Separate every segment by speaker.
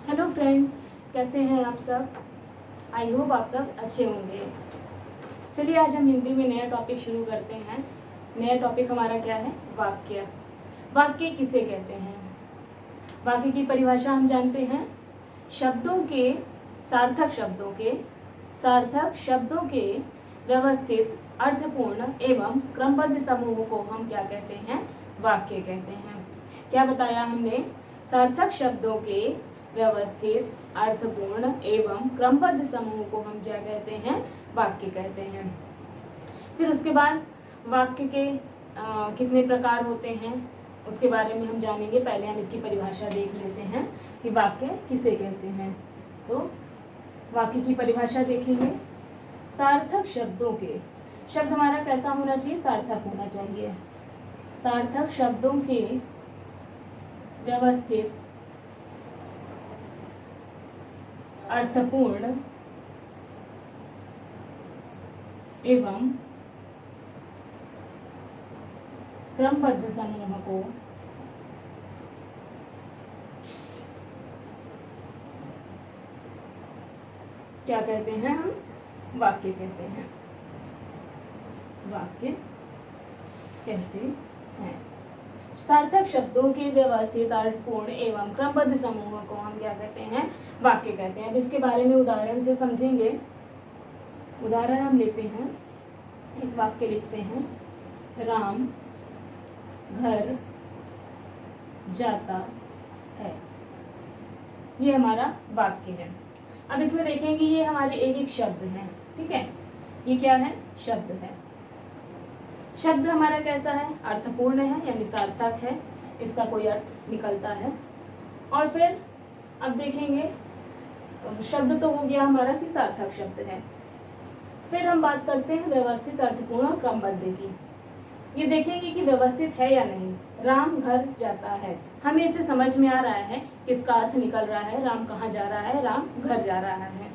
Speaker 1: Hello friends, कैसे हैं आप सब। आई होप आप सब अच्छे होंगे। चलिए आज हम हिंदी में नया टॉपिक शुरू करते हैं। नया टॉपिक हमारा क्या है? वाक्य। वाक्य किसे कहते हैं? वाक्य की परिभाषा हम जानते हैं। सार्थक शब्दों के व्यवस्थित अर्थपूर्ण एवं क्रमबद्ध समूह को हम क्या कहते हैं? वाक्य कहते हैं। क्या बताया हमने? सार्थक शब्दों के व्यवस्थित अर्थपूर्ण एवं क्रमबद्ध समूह को हम क्या कहते हैं? वाक्य कहते हैं। फिर उसके बाद वाक्य के कितने प्रकार होते हैं उसके बारे में हम जानेंगे। पहले हम इसकी परिभाषा देख लेते हैं कि वाक्य किसे कहते हैं। तो वाक्य की परिभाषा देखेंगे। सार्थक शब्दों के, शब्द हमारा कैसा होना चाहिए? सार्थक होना चाहिए। सार्थक शब्दों के व्यवस्थित अर्थपूर्ण एवं क्रमबद्ध समूह को क्या कहते हैं? हम वाक्य कहते हैं। वाक्य कहते हैं। सार्थक शब्दों के व्यवस्थित अर्थपूर्ण एवं क्रमबद्ध समूह को हम क्या कहते हैं? वाक्य कहते हैं। अब इसके बारे में उदाहरण से समझेंगे। उदाहरण हम लेते हैं। एक वाक्य लिखते हैं, राम घर जाता है। ये हमारा वाक्य है। अब इसमें देखेंगे ये हमारे एक एक शब्द हैं। ठीक है, ये क्या है? शब्द है। शब्द हमारा कैसा है? अर्थपूर्ण है, यानी सार्थक है, इसका कोई अर्थ निकलता है। और फिर अब देखेंगे, शब्द तो हो गया हमारा कि सार्थक शब्द है। फिर हम बात करते हैं व्यवस्थित अर्थपूर्ण और क्रमबद्ध की। ये देखेंगे कि व्यवस्थित है या नहीं। राम घर जाता है, हमें इसे समझ में आ रहा है किसका अर्थ निकल रहा है। राम कहाँ जा रहा है? राम घर जा रहा है।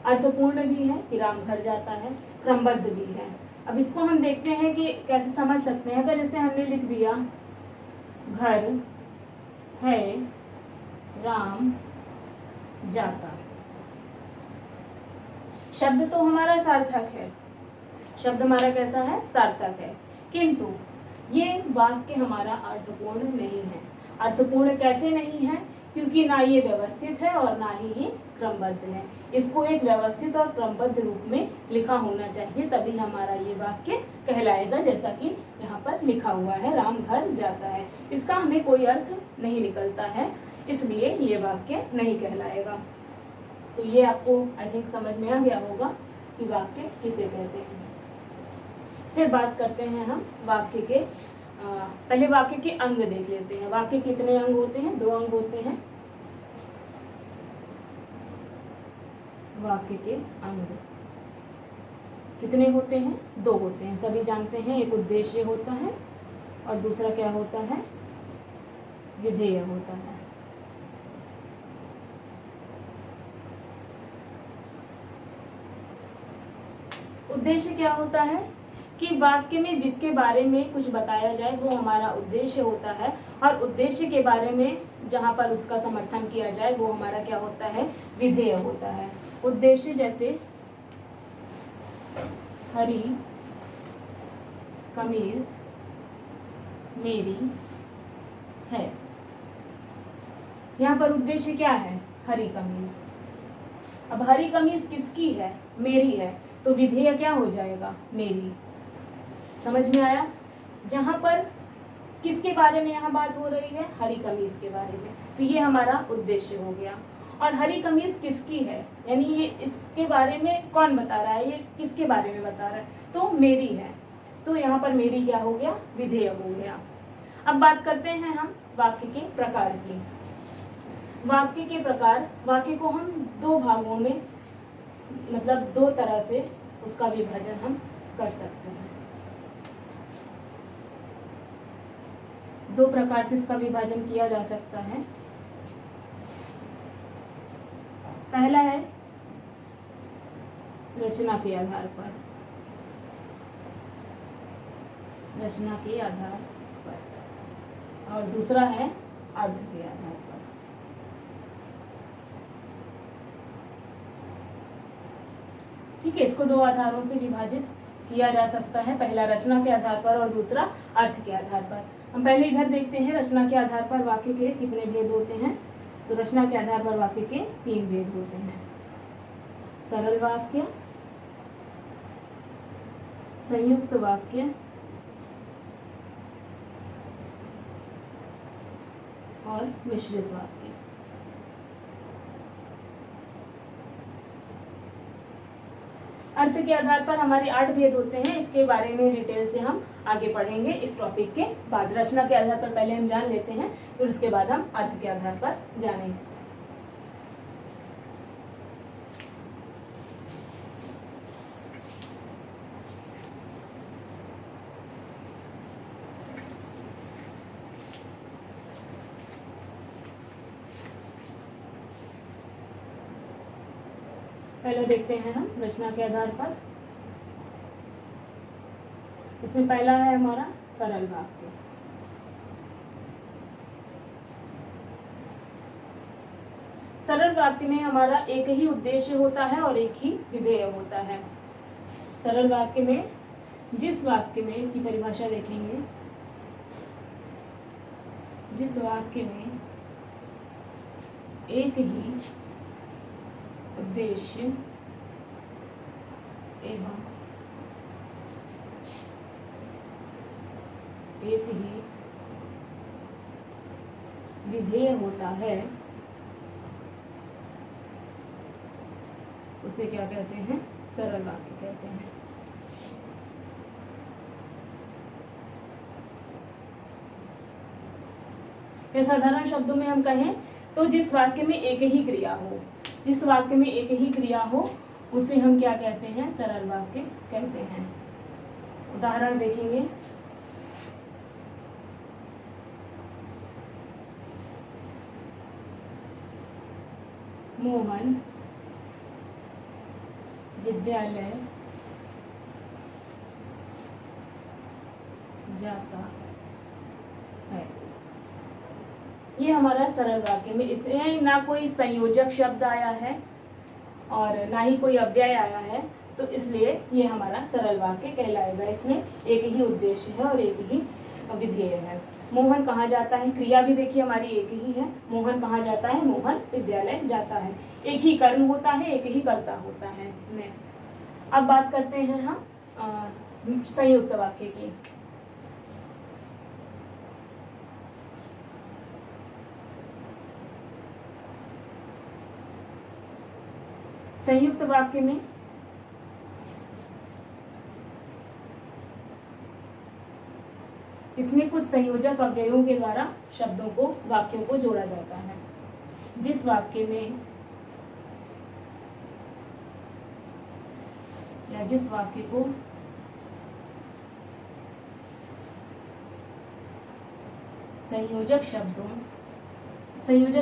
Speaker 1: अर्थपूर्ण भी है कि राम घर जाता है, क्रमबद्ध भी है। अब इसको हम देखते हैं कि कैसे समझ सकते हैं। अगर जैसे हमने लिख दिया घर है राम जाता, शब्द तो हमारा सार्थक है। शब्द हमारा कैसा है? सार्थक है, किंतु ये वाक्य हमारा अर्थपूर्ण नहीं है। अर्थपूर्ण कैसे नहीं है? क्योंकि ना ये व्यवस्थित है और ना ही ये क्रमबद्ध है। इसको एक व्यवस्थित और क्रमबद्ध रूप में लिखा होना चाहिए, तभी हमारा ये वाक्य कहलाएगा। जैसा कि यहाँ पर लिखा हुआ है, राम घर जाता है। इसका हमें कोई अर्थ नहीं निकलता है, इसलिए ये वाक्य नहीं कहलाएगा। तो ये आपको आई थिंक समझ में आ गया होगा कि वाक्य किसे कहते हैं। फिर बात करते हैं हम वाक्य के, पहले वाक्य के अंग देख लेते हैं। वाक्य कितने अंग होते हैं? 2 अंग होते हैं। वाक्य के अंग कितने होते हैं? 2 होते हैं, सभी जानते हैं। एक उद्देश्य होता है और दूसरा क्या होता है? विधेय होता है। उद्देश्य क्या होता है? कि वाक्य में जिसके बारे में कुछ बताया जाए वो हमारा उद्देश्य होता है, और उद्देश्य के बारे में जहाँ पर उसका समर्थन किया जाए वो हमारा क्या होता है? विधेय होता है। उद्देश्य जैसे हरी कमीज मेरी है। यहाँ पर उद्देश्य क्या है? हरी कमीज। अब हरी कमीज किसकी है? मेरी है, तो विधेय क्या हो जाएगा? मेरी। समझ में आया? जहां पर किसके बारे में यहाँ बात हो रही है? हरी कमीज के बारे में, तो ये हमारा उद्देश्य हो गया। और हरी कमीज किसकी है, यानी ये इसके बारे में कौन बता रहा है? ये किसके बारे में बता रहा है? तो मेरी है, तो यहाँ पर मेरी क्या हो गया? विधेय हो गया। अब बात करते हैं हम वाक्य के प्रकार की। वाक्य के प्रकार, वाक्य को हम 2 भागों में, मतलब 2 तरह से उसका विभाजन हम कर सकते हैं। 2 प्रकार से इसका विभाजन किया जा सकता है। पहला है रचना के आधार पर। रचना के आधार पर, और दूसरा है अर्थ के आधार पर। ठीक है, इसको दो आधारों से विभाजित किया जा सकता है, पहला रचना के आधार पर और दूसरा अर्थ के आधार पर। हम पहले इधर देखते हैं रचना के आधार पर वाक्य के कितने भेद होते हैं। तो रचना के आधार पर वाक्य के 3 भेद होते हैं, सरल वाक्य, संयुक्त वाक्य और मिश्रित वाक्य। अर्थ के आधार पर हमारे 8 भेद होते हैं, इसके बारे में डिटेल से हम आगे पढ़ेंगे इस टॉपिक के बाद। रचना के आधार पर पहले हम जान लेते हैं, फिर उसके बाद हम अर्थ के आधार पर जानेंगे। पहले देखते हैं हम रचना के आधार पर। इसमें पहला है हमारा सरल वाक्य। सरल वाक्य में हमारा एक ही उद्देश्य होता है और एक ही विधेय होता है। सरल वाक्य में, जिस वाक्य में, इसकी परिभाषा देखेंगे, जिस वाक्य में एक ही उद्देश्य एवं एक ही विधेय होता है, उसे क्या कहते हैं? सरल वाक्य कहते हैं। या साधारण शब्दों में हम कहें तो जिस वाक्य में एक ही क्रिया हो, जिस वाक्य में एक ही क्रिया हो उसे हम क्या कहते हैं? सरल वाक्य कहते हैं। उदाहरण देखेंगे, मोहन विद्यालय जाता है। ये हमारा सरल वाक्य में, इसमें ना कोई संयोजक शब्द आया है और ना ही कोई अव्यय आया है, तो इसलिए ये हमारा सरल वाक्य कहलाएगा। इसमें एक ही उद्देश्य है और एक ही विधेय है। मोहन कहाँ जाता है, क्रिया भी देखिए हमारी एक ही है। मोहन कहाँ जाता है? मोहन विद्यालय जाता है। एक ही कर्म होता है, एक ही कर्ता होता है इसमें। अब बात करते हैं हम संयुक्त वाक्य की। संयुक्त वाक्य में इसमें कुछ संयोजक अव्ययों के द्वारा शब्दों को, वाक्यों को जोड़ा जाता है। जिस वाक्य में या जिस वाक्य को संयोजक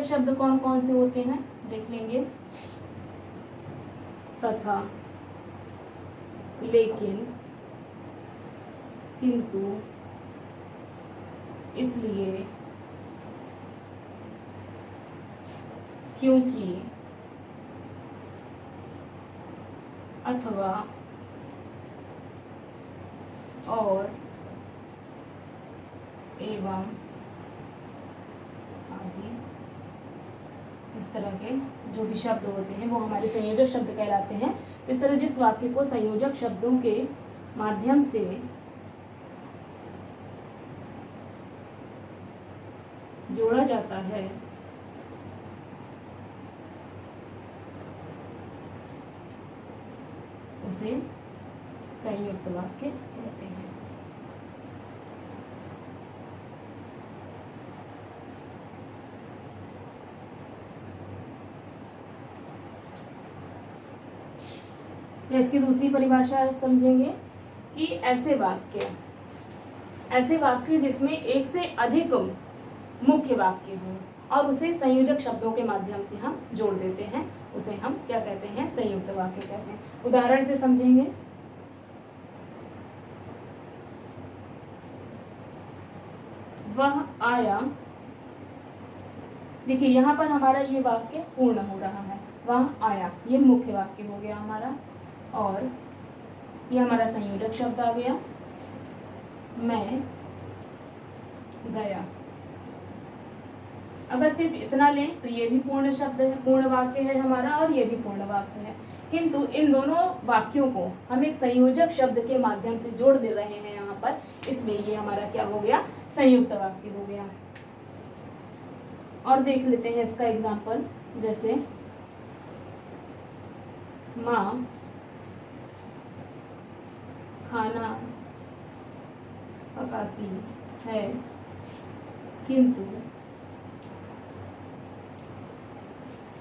Speaker 1: शब्द कौन कौन से होते हैं देख लेंगे। तथा, लेकिन, किंतु, इसलिए, क्योंकि, अथवा, और, एवं आदि, इस तरह के जो भी शब्द होते हैं वो हमारे संयोजक शब्द कहलाते हैं। इस तरह जिस वाक्य को संयोजक शब्दों के माध्यम से जोड़ा जाता है उसे संयुक्त वाक्य कहते हैं। या इसकी दूसरी परिभाषा समझेंगे कि ऐसे वाक्य जिसमें एक से अधिक मुख्य वाक्य हो और उसे संयोजक शब्दों के माध्यम से हम जोड़ देते हैं, उसे हम क्या कहते हैं? संयुक्त वाक्य कहते हैं। उदाहरण से समझेंगे, वह आया। देखिए यहाँ पर हमारा ये वाक्य पूर्ण हो रहा है, वह आया, ये मुख्य वाक्य हो गया हमारा। और ये हमारा संयोजक शब्द आ गया, मैं गया। अगर सिर्फ इतना लें तो ये भी पूर्ण शब्द है, पूर्ण वाक्य है हमारा, और ये भी पूर्ण वाक्य है। किंतु इन दोनों वाक्यों को हम एक संयोजक शब्द के माध्यम से जोड़ दे रहे हैं यहाँ पर, इसलिए ये हमारा क्या हो गया, संयुक्त वाक्य हो गया। और देख लेते हैं इसका एग्जाम्पल, जैसे माँ खाना पकाती है किंतु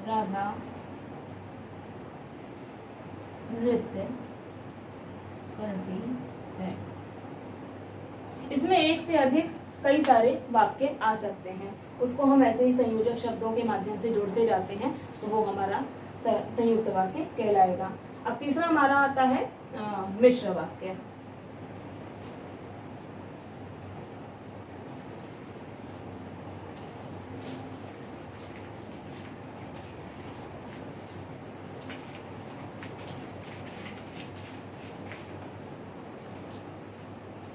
Speaker 1: राधा नृत्य करती है। इसमें एक से अधिक कई सारे वाक्य आ सकते हैं, उसको हम ऐसे ही संयोजक शब्दों के माध्यम से जोड़ते जाते हैं, तो वो हमारा संयुक्त वाक्य कहलाएगा। अब तीसरा हमारा आता है मिश्र वाक्य।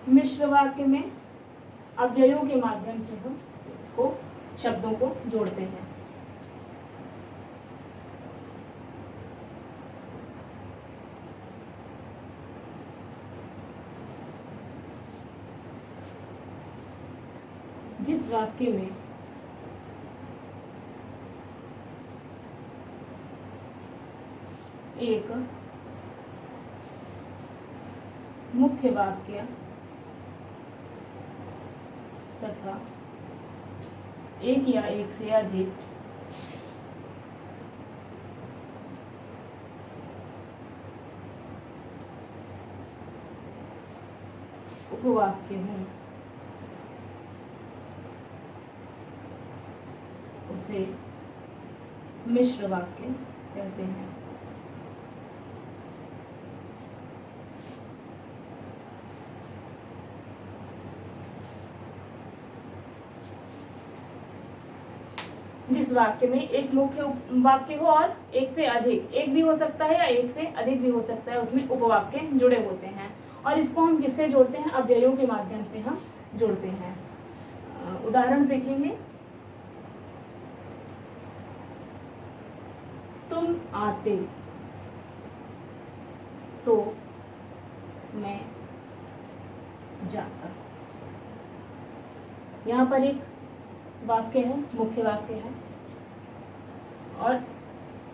Speaker 1: मिश्र वाक्य में अव्ययों के माध्यम से हम इसको शब्दों को जोड़ते हैं। जिस वाक्य में एक मुख्य वाक्य तथा एक या एक से अधिक उपवाक्य हों, उसे मिश्र वाक्य कहते हैं। जिस वाक्य में एक मुख्य वाक्य हो और एक से अधिक, एक भी हो सकता है या एक से अधिक भी हो सकता है, उसमें उपवाक्य जुड़े होते हैं, और इसको हम किससे जोड़ते हैं, अव्ययों के माध्यम से हम जोड़ते हैं। उदाहरण देखेंगे, तुम आते तो मैं जाता। यहाँ पर एक वाक्य है, मुख्य वाक्य है, और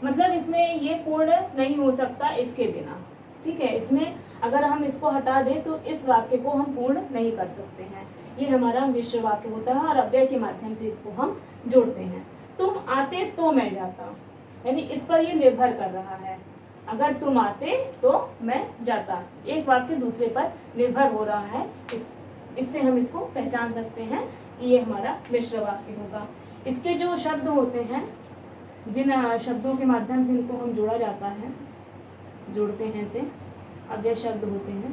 Speaker 1: मतलब इसमें ये पूर्ण नहीं हो सकता इसके बिना, ठीक है। इसमें अगर हम इसको हटा दें तो इस वाक्य को हम पूर्ण नहीं कर सकते हैं। ये हमारा मिश्र वाक्य होता है और अव्यय के माध्यम से इसको हम जोड़ते हैं। तुम आते तो मैं जाता, यानी इस पर ये निर्भर कर रहा है। अगर तुम आते तो मैं जाता, एक वाक्य दूसरे पर निर्भर हो रहा है, इससे हम इसको पहचान सकते हैं कि ये हमारा मिश्र वाक्य होगा। इसके जो शब्द होते हैं, जिन शब्दों के माध्यम से इनको हम जोड़ा जाता है, जोड़ते हैं से अव्यय शब्द होते हैं,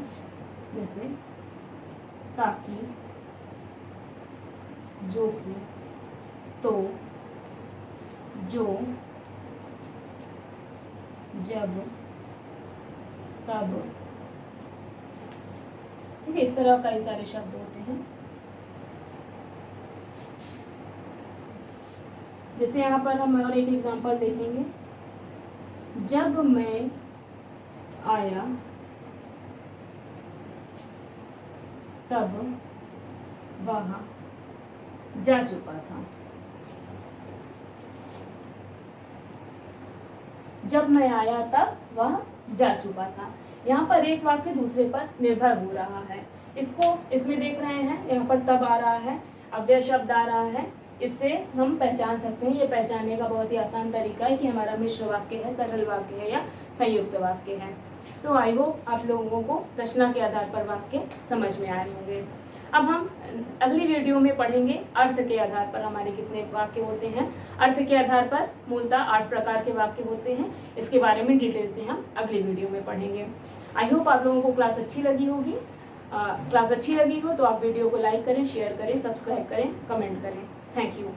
Speaker 1: जैसे ताकि, जो कि, तो, जो, जब, तब, ठीक है। इस तरह कई सारे शब्द होते हैं। जैसे यहाँ पर हम और एक एग्जांपल देखेंगे, जब मैं आया तब वह जा चुका था। जब मैं आया तब वह जा चुका था। यहाँ पर एक वाक्य दूसरे पर निर्भर हो रहा है। इसको इसमें देख रहे हैं, यहाँ पर तब आ रहा है, अव्यय शब्द आ रहा है, इससे हम पहचान सकते हैं। ये पहचानने का बहुत ही आसान तरीका है कि हमारा मिश्र वाक्य है, सरल वाक्य है या संयुक्त वाक्य है। तो आई होप आप लोगों को रचना के आधार पर वाक्य समझ में आए होंगे। अब हम अगली वीडियो में पढ़ेंगे अर्थ के आधार पर हमारे कितने वाक्य होते हैं। अर्थ के आधार पर मूलतः 8 प्रकार के वाक्य होते हैं। इसके बारे में डिटेल से हम अगली वीडियो में पढ़ेंगे। आई होप आप लोगों को क्लास अच्छी लगी होगी। क्लास अच्छी लगी हो तो आप वीडियो को लाइक करें, शेयर करें, सब्सक्राइब करें, कमेंट करें। Thank you.